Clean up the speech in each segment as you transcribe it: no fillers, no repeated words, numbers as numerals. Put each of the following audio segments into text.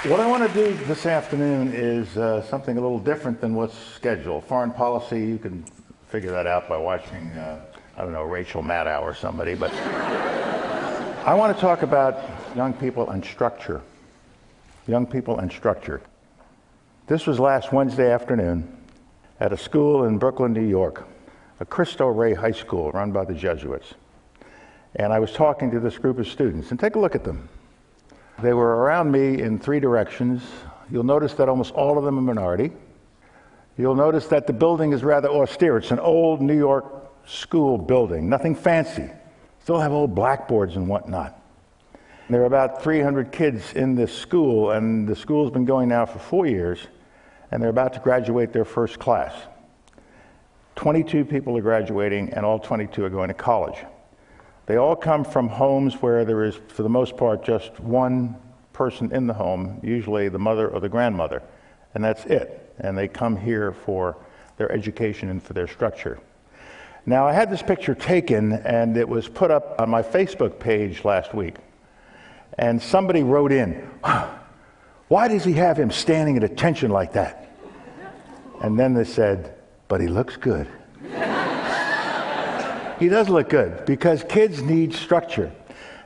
What I want to do this afternoon is something a little different than what's scheduled. Foreign policy, you can figure that out by watching, I don't know, Rachel Maddow or somebody. But I want to talk about young people and structure. Young people and structure. This was last Wednesday afternoon at a school in Brooklyn, New York, a Cristo Rey High School run by the Jesuits. And I was talking to this group of students, and take a look at them. They were around me in three directions. You'll notice that almost all of them are minority. You'll notice that the building is rather austere. It's an old New York school building, nothing fancy. Still have old blackboards and whatnot. There are about 300 kids in this school, and the school's been going now for 4 years, and they're about to graduate their first class. 22 people are graduating, and all 22 are going to college. They all come from homes where there is, for the most part, just one person in the home, usually the mother or the grandmother, and that's it. And they come here for their education and for their structure. Now, I had this picture taken, and it was put up on my Facebook page last week. And somebody wrote in, "Why does he have him standing at attention like that?" And then they said, "But he looks good." He does look good, because kids need structure.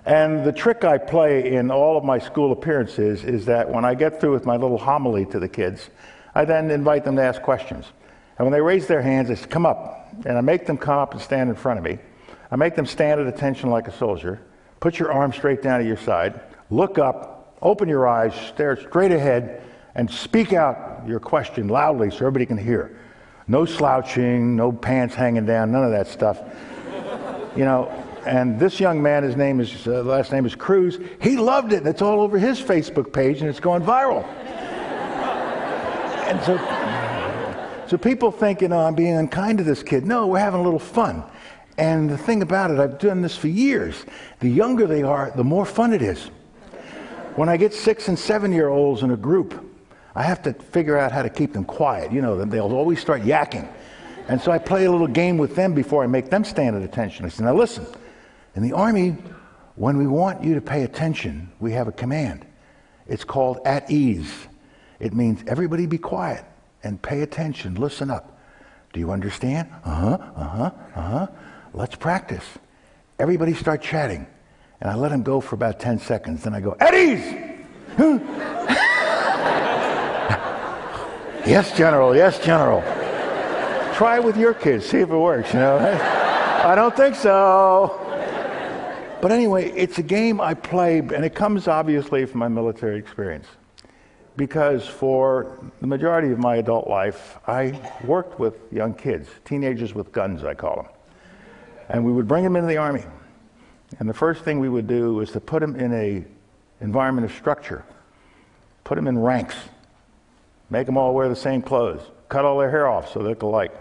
And the trick I play in all of my school appearances is that when I get through with my little homily to the kids, I then invite them to ask questions. And when they raise their hands, I say, "Come up." And I make them come up and stand in front of me. I make them stand at attention like a soldier. Put your arm straight down to your side. Look up, open your eyes, stare straight ahead, and speak out your question loudly so everybody can hear. No slouching, no pants hanging down, none of that stuff. You know, and this young man, his name is, last name is Cruz. He loved it, and it's all over his Facebook page, and it's going viral. And so people think, I'm being unkind to this kid. No, we're having a little fun. And the thing about it, I've done this for years. The younger they are, the more fun it is. When I get 6- and 7-year-olds in a group, I have to figure out how to keep them quiet. They'll always start yakking. And so I play a little game with them before I make them stand at attention. I say, "Now listen, in the Army, when we want you to pay attention, we have a command. It's called at ease. It means everybody be quiet and pay attention, listen up. Do you understand? Let's practice." Everybody start chatting, and I let them go for about 10 seconds. Then I go, "At ease!" "Yes, General, yes, General." Try it with your kids, see if it works, I don't think so. But anyway, it's a game I play, and it comes obviously from my military experience. Because for the majority of my adult life, I worked with young kids, teenagers with guns, I call them. And we would bring them into the Army. And the first thing we would do was to put them in an environment of structure. Put them in ranks. Make them all wear the same clothes. Cut all their hair off so they look alike.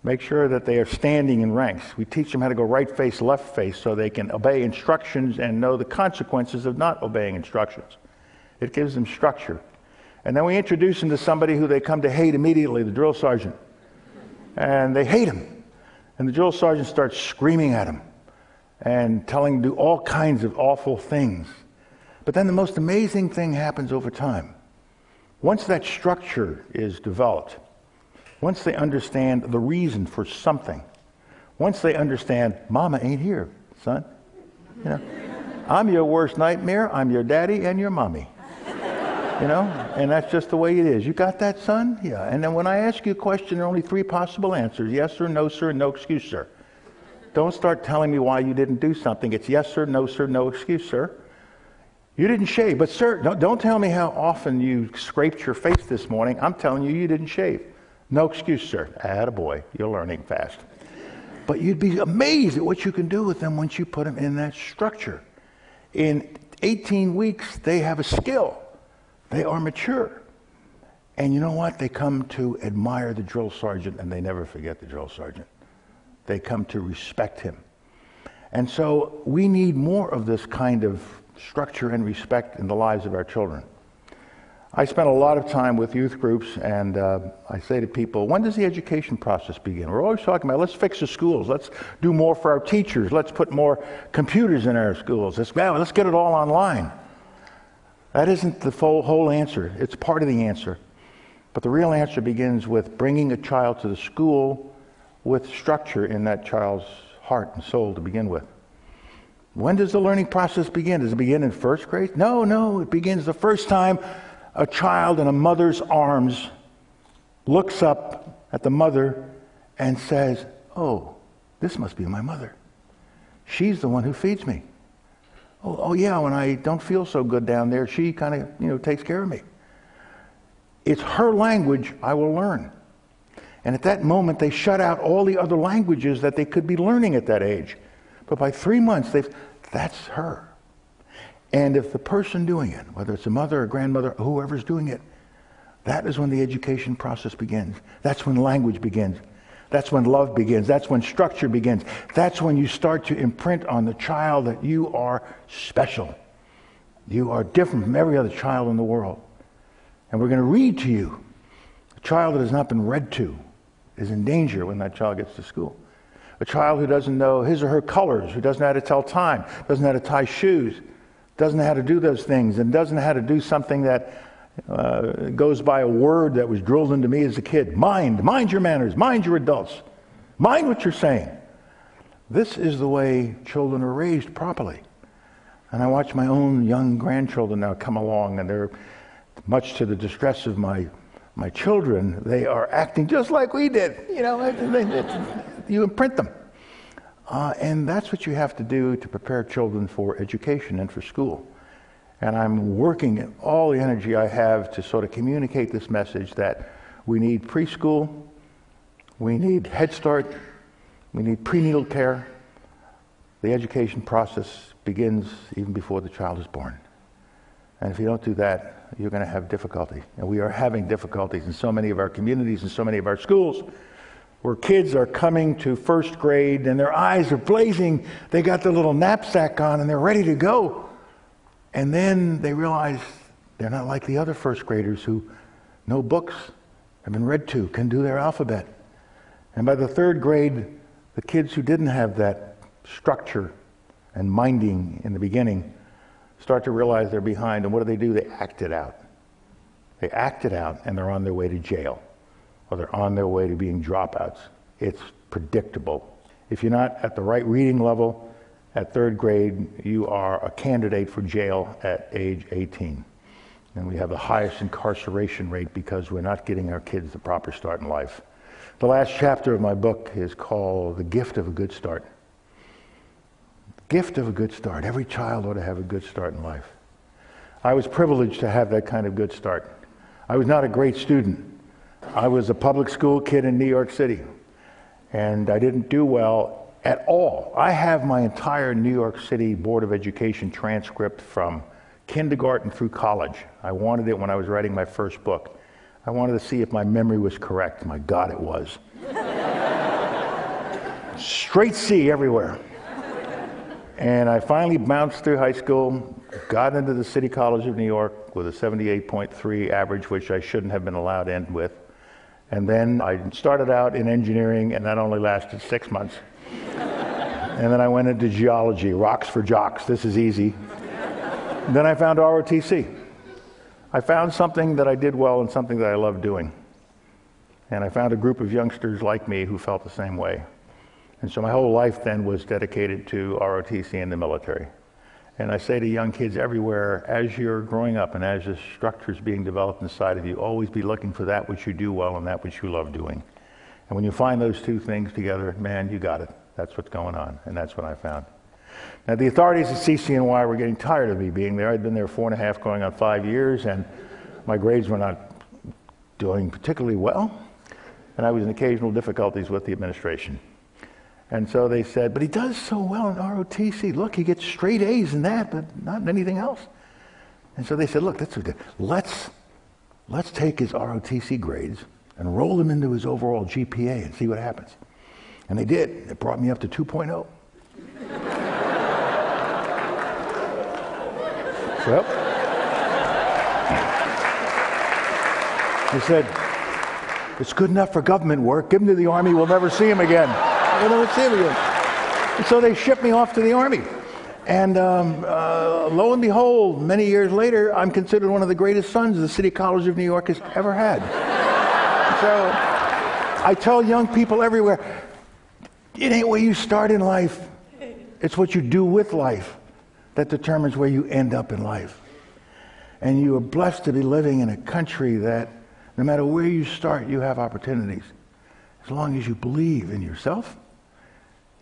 Make sure that they are standing in ranks. We teach them how to go right face, left face, so they can obey instructions and know the consequences of not obeying instructions. It gives them structure. And then we introduce them to somebody who they come to hate immediately, the drill sergeant. And they hate him. And the drill sergeant starts screaming at him and telling him to do all kinds of awful things. But then the most amazing thing happens over time. Once that structure is developed, once they understand the reason for something, once they understand, "Mama ain't here, son. I'm your worst nightmare, I'm your daddy and your mommy." And that's just the way it is. You got that, son? Yeah. And then when I ask you a question, there are only 3 possible answers. Yes, sir, no, sir, and no excuse, sir. Don't start telling me why you didn't do something. It's yes, sir, no, excuse, sir. You didn't shave, but sir, don't tell me how often you scraped your face this morning. I'm telling you didn't shave. No excuse, sir. Attaboy, you're learning fast. But you'd be amazed at what you can do with them once you put them in that structure. In 18 weeks, they have a skill. They are mature. And you know what? They come to admire the drill sergeant, and they never forget the drill sergeant. They come to respect him. And so we need more of this kind of structure and respect in the lives of our children. I spent a lot of time with youth groups, and I say to people, when does the education process begin? We're always talking about, let's fix the schools, let's do more for our teachers, let's put more computers in our schools, let's get it all online. That isn't the whole answer. It's part of the answer. But the real answer begins with bringing a child to the school with structure in that child's heart and soul to begin with. When does the learning process begin? Does it begin in first grade? No. It begins the first time a child in a mother's arms looks up at the mother and says, "Oh, this must be my mother. She's the one who feeds me. Oh yeah, when I don't feel so good down there, she kind of, takes care of me. It's her language I will learn." And at that moment, they shut out all the other languages that they could be learning at that age. But by 3 months, that's her. And if the person doing it, whether it's a mother or grandmother, or whoever's doing it, that is when the education process begins. That's when language begins. That's when love begins. That's when structure begins. That's when you start to imprint on the child that you are special. You are different from every other child in the world. And we're going to read to you. A child that has not been read to is in danger when that child gets to school. A child who doesn't know his or her colors, who doesn't know how to tell time, doesn't know how to tie shoes, doesn't know how to do those things, and doesn't know how to do something that goes by a word that was drilled into me as a kid. Mind your manners, mind your adults, mind what you're saying. This is the way children are raised properly. And I watch my own young grandchildren now come along, and they're, much to the distress of my children, they are acting just like we did. You imprint them. And that's what you have to do to prepare children for education and for school. And I'm working all the energy I have to sort of communicate this message that we need preschool, we need Head Start, we need prenatal care. The education process begins even before the child is born. And if you don't do that, you're going to have difficulty. And we are having difficulties in so many of our communities and so many of our schools, where kids are coming to first grade and their eyes are blazing. They got their little knapsack on and they're ready to go. And then they realize they're not like the other first graders who know books, have been read to, can do their alphabet. And by the third grade, the kids who didn't have that structure and minding in the beginning start to realize they're behind. And what do? They act it out. They act it out, and they're on their way to jail, or they're on their way to being dropouts. It's predictable. If you're not at the right reading level at third grade, you are a candidate for jail at age 18. And we have the highest incarceration rate because we're not getting our kids the proper start in life. The last chapter of my book is called The Gift of a Good Start. Gift of a good start. Every child ought to have a good start in life. I was privileged to have that kind of good start. I was not a great student. I was a public school kid in New York City, and I didn't do well at all. I have my entire New York City Board of Education transcript from kindergarten through college. I wanted it when I was writing my first book. I wanted to see if my memory was correct. My God, it was. Straight C everywhere. And I finally bounced through high school, got into the City College of New York with a 78.3 average, which I shouldn't have been allowed to end with. And then I started out in engineering, and that only lasted 6 months. And then I went into geology, rocks for jocks, this is easy. And then I found ROTC. I found something that I did well and something that I loved doing. And I found a group of youngsters like me who felt the same way. And so my whole life then was dedicated to ROTC and the military. And I say to young kids everywhere, as you're growing up and as the structure is being developed inside of you, always be looking for that which you do well and that which you love doing. And when you find those two things together, man, you got it. That's what's going on, and that's what I found. Now, the authorities at CCNY were getting tired of me being there. I'd been there 4.5, going on 5 years, and my grades were not doing particularly well, and I was in occasional difficulties with the administration. And so they said, but he does so well in ROTC. Look, he gets straight A's in that, but not in anything else. And so they said, look, let's take his ROTC grades and roll them into his overall GPA and see what happens. And they did. It brought me up to 2.0. So, they said, it's good enough for government work. Give him to the Army. We'll never see him again. We'll never see him again. And so they shipped me off to the Army. And lo and behold, many years later, I'm considered one of the greatest sons the City College of New York has ever had. So I tell young people everywhere, it ain't where you start in life. It's what you do with life that determines where you end up in life. And you are blessed to be living in a country that no matter where you start, you have opportunities. As long as you believe in yourself,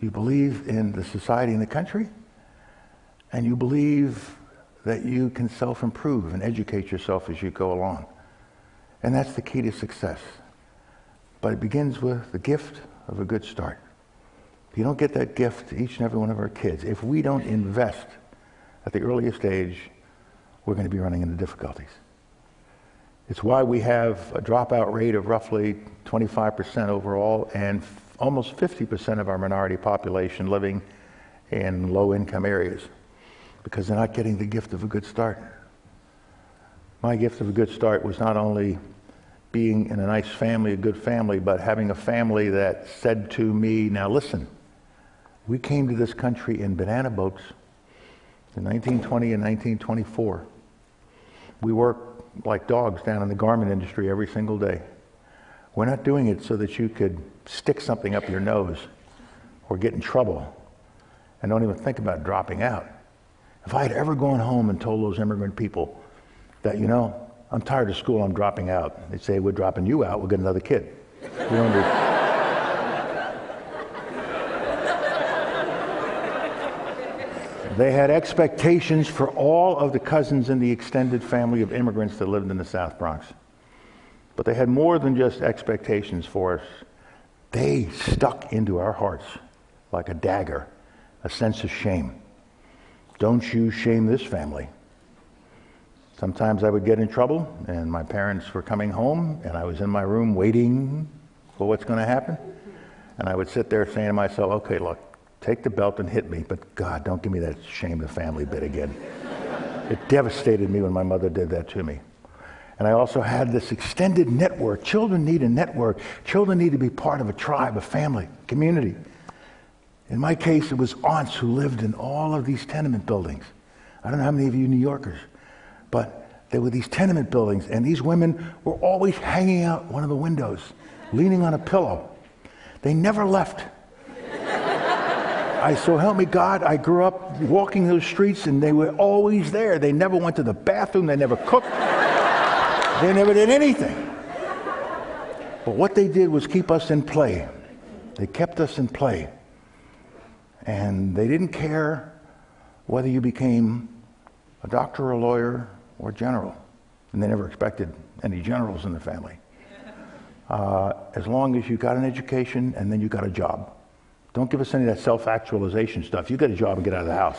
you believe in the society and the country, and you believe that you can self-improve and educate yourself as you go along. And that's the key to success. But it begins with the gift of a good start. If you don't get that gift to each and every one of our kids, if we don't invest at the earliest age, we're going to be running into difficulties. It's why we have a dropout rate of roughly 25% overall and almost 50% of our minority population living in low-income areas because they're not getting the gift of a good start. My gift of a good start was not only being in a nice family, a good family, but having a family that said to me, now listen, we came to this country in banana boats in 1920 and 1924. We worked like dogs down in the garment industry every single day. We're not doing it so that you could stick something up your nose or get in trouble and don't even think about dropping out. If I had ever gone home and told those immigrant people that, you know, I'm tired of school, I'm dropping out, they'd say, we're dropping you out, we'll get another kid. We don't do They had expectations for all of the cousins in the extended family of immigrants that lived in the South Bronx. But they had more than just expectations for us. They stuck into our hearts like a dagger, a sense of shame. Don't you shame this family. Sometimes I would get in trouble, and my parents were coming home, and I was in my room waiting for what's going to happen. And I would sit there saying to myself, okay, look, take the belt and hit me, but God, don't give me that shame the family bit again. It devastated me when my mother did that to me. And I also had this extended network. Children need a network. Children need to be part of a tribe, a family, community. In my case, it was aunts who lived in all of these tenement buildings. I don't know how many of you New Yorkers, but there were these tenement buildings, and these women were always hanging out one of the windows, leaning on a pillow. They never left. So help me God, I grew up walking those streets and they were always there. They never went to the bathroom, they never cooked, they never did anything. But what they did was keep us in play. They kept us in play. And they didn't care whether you became a doctor, a lawyer, or a general. And they never expected any generals in the family. As long as you got an education and then you got a job. Don't give us any of that self-actualization stuff. You get a job and get out of the house.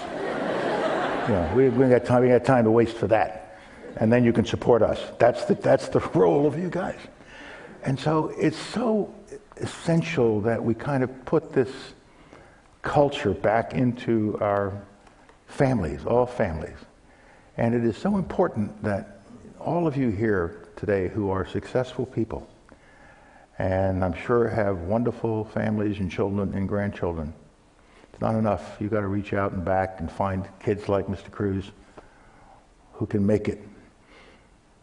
You know, we ain't got time to waste for that. And then you can support us. That's the role of you guys. And so it's so essential that we kind of put this culture back into our families, all families. And it is so important that all of you here today who are successful people, and I'm sure have wonderful families and children and grandchildren. It's not enough. You've got to reach out and back and find kids like Mr. Cruz who can make it.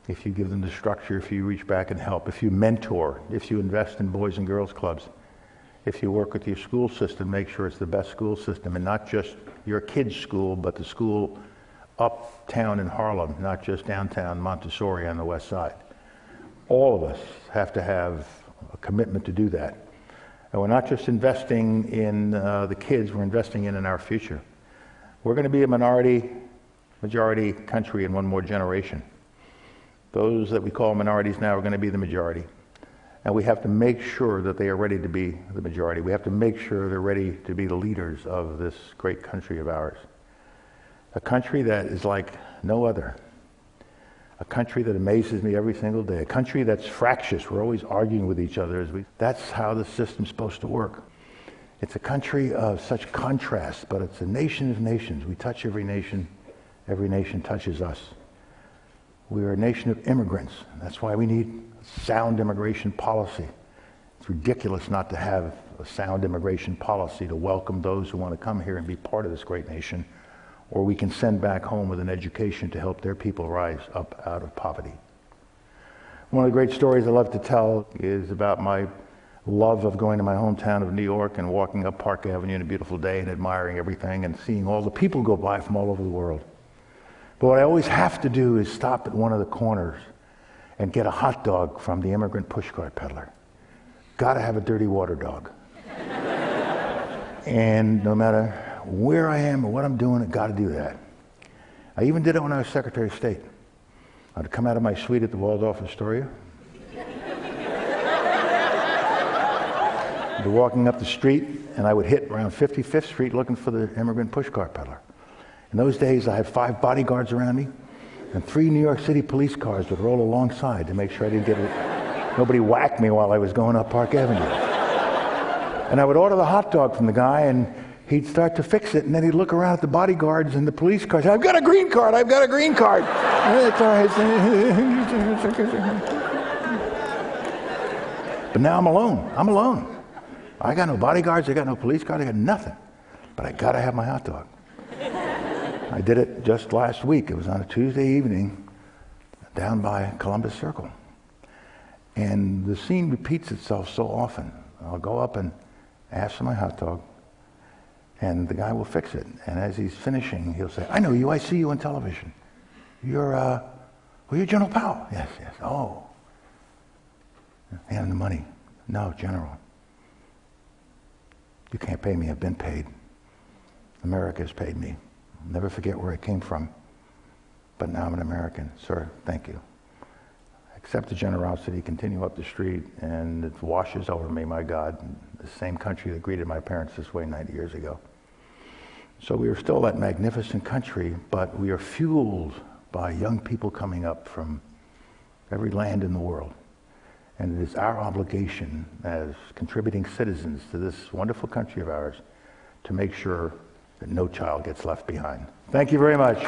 If you give them the structure, if you reach back and help, if you mentor, if you invest in boys and girls clubs, if you work with your school system, make sure it's the best school system and not just your kid's school, but the school uptown in Harlem, not just downtown Montessori on the west side. All of us have to have a commitment to do that. And we're not just investing in the kids, we're investing in our future. We're going to be a majority country in one more generation. Those that we call minorities now are going to be the majority. And we have to make sure that they are ready to be the majority. We have to make sure they're ready to be the leaders of this great country of ours. A country that is like no other. A country that amazes me every single day. A country that's fractious. We're always arguing with each other. That's how the system's supposed to work. It's a country of such contrast, but it's a nation of nations. We touch every nation touches us. We are a nation of immigrants. That's why we need sound immigration policy. It's ridiculous not to have a sound immigration policy to welcome those who want to come here and be part of this great nation, or we can send back home with an education to help their people rise up out of poverty. One of the great stories I love to tell is about my love of going to my hometown of New York and walking up Park Avenue on a beautiful day and admiring everything and seeing all the people go by from all over the world. But what I always have to do is stop at one of the corners and get a hot dog from the immigrant pushcart peddler. Gotta have a dirty water dog. And no matter where I am or what I'm doing, I gotta do that. I even did it when I was Secretary of State. I'd come out of my suite at the Waldorf Astoria. I'd be walking up the street, and I would hit around 55th Street looking for the immigrant pushcart peddler. In those days, I had 5 bodyguards around me, and 3 New York City police cars would roll alongside to make sure I didn't get nobody whacked me while I was going up Park Avenue. And I would order the hot dog from the guy, and he'd start to fix it, and then he'd look around at the bodyguards and the police cars. I've got a green card, I've got a green card. That's all right. But now I'm alone. I got no bodyguards, I got no police cars, I got nothing. But I gotta have my hot dog. I did it just last week. It was on a Tuesday evening down by Columbus Circle. And the scene repeats itself so often. I'll go up and ask for my hot dog, and the guy will fix it. And as he's finishing, he'll say, I know you, I see you on television. You're General Powell. Yes. Oh. Hand him the money. No, General. You can't pay me, I've been paid. America has paid me. I'll never forget where I came from. But now I'm an American. Sir, thank you. Accept the generosity, continue up the street, and it washes over me, my God, the same country that greeted my parents this way 90 years ago. So we are still that magnificent country, but we are fueled by young people coming up from every land in the world. And it is our obligation as contributing citizens to this wonderful country of ours to make sure that no child gets left behind. Thank you very much.